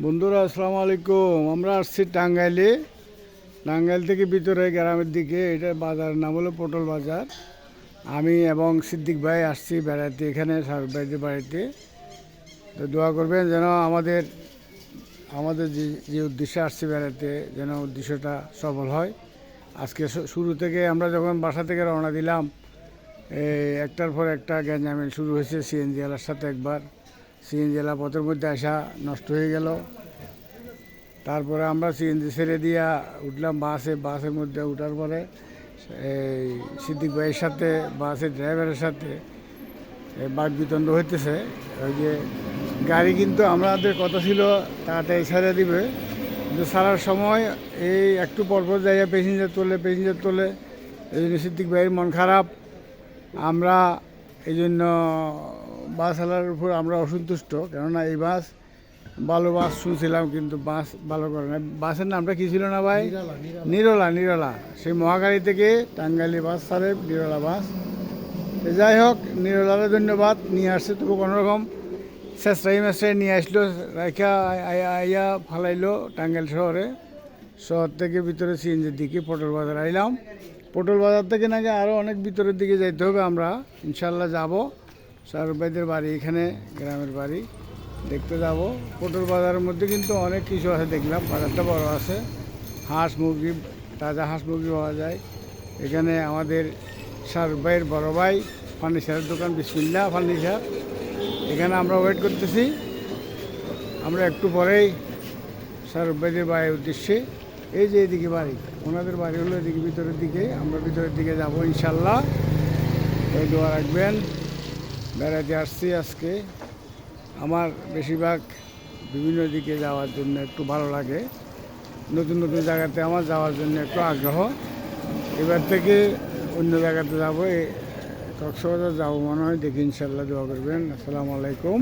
বন্ধুরা আসসালামু আলাইকুম। আমরা আসছি টাঙ্গাইলে। টাঙ্গাইল থেকে ভিতরে গ্রামের দিকে। এটা বাজার নাম হলো পটল বাজার। আমি এবং সিদ্দিক ভাই আসছি বেড়াতে এখানে শাহরুখ ভাইদের বাড়িতে। তো দোয়া করবেন যেন আমাদের আমাদের যে যে উদ্দেশ্যে আসছি বেড়াতে যেন উদ্দেশ্যটা সফল হয়। আজকে শুরু থেকে আমরা যখন বাসা থেকে রওনা দিলাম, একটার পর একটা গ্যাঞ্জামেল শুরু হয়েছে। সিএনজি এলার সাথে একবার সিএনজি এলা পথের মধ্যে আসা নষ্ট হয়ে গেল। তারপরে আমরা সিএনজি ছেড়ে দিয়া উঠলাম বাসের মধ্যে উঠার পরে এই সিদ্দিক ভাইয়ের সাথে বাসের ড্রাইভারের সাথে বাক বিতণ্ড হইতেছে। ওই যে গাড়ি কিন্তু আমাদের কথা ছিল তাড়াতাড়ি ছেড়ে দিবে, কিন্তু ছাড়ার সময় এই একটু পরপর যাইয়া প্যাসেঞ্জার তোলে। এই জন্য সিদ্দিক ভাইয়ের মন খারাপ। আমরা এই জন্য বাস চালার উপর আমরা অসন্তুষ্ট, কেননা এই বাস ভালো বাস শুনছিলাম কিন্তু বাস ভালো করে না। বাসের নামটা কী ছিল না ভাই? নিরলা। সেই মহাখালী থেকে টাঙ্গাইলে বাস ছাড়ে, নিরলা বাস। যাই হোক, নিরলারে ধন্যবাদ, নিয়ে আসছে তবু কোনোরকম মেসরাই নিয়ে আসলো, রাইখা আইয়া ফালাইলো টাঙ্গাইল শহর থেকে ভিতরে সিএনজির দিকে পটল বাজার আইলাম। পটল বাজার থেকে নাকি আরও অনেক ভিতরের দিকে যাইতে হবে। আমরা ইনশাল্লাহ যাব। শাহরুখ ভাইদের বাড়ি এখানে, গ্রামের বাড়ি দেখতে যাব। পটল বাজারের মধ্যে কিন্তু অনেক কিছু আছে, দেখলাম বাজারটা বড় আছে। হাঁস মুরগি, তাজা হাঁস মুরগি পাওয়া যায় এখানে। আমাদের শাহরুখ ভাইয়ের বড় ভাই ফার্নিচারের দোকান বিসমিল্লাহ ফার্নিচার, এখানে আমরা ওয়েট করতেছি। আমরা একটু পরেই শাহরুখ ভাইদের বাড়ির উদ্দেশ্যে, এই যে এদিকে বাড়ি, ওনাদের বাড়ি হলো এদিকে ভিতরের দিকে। আমরা ভিতরের দিকে যাব ইনশাল্লাহ। এই দোয়া রাখবেন। বেড়াতে আসছি আজকে। আমার বেশিরভাগ বিভিন্ন দিকে যাওয়ার জন্য একটু ভালো লাগে, নতুন নতুন জায়গাতে আমার যাওয়ার জন্য একটু আগ্রহ। এবার থেকে অন্য জায়গাতে যাবো, কক্সবাজার যাবো মনে হয়, দেখি ইনশাল্লাহ দোয়া করবেন। আসসালামু আলাইকুম।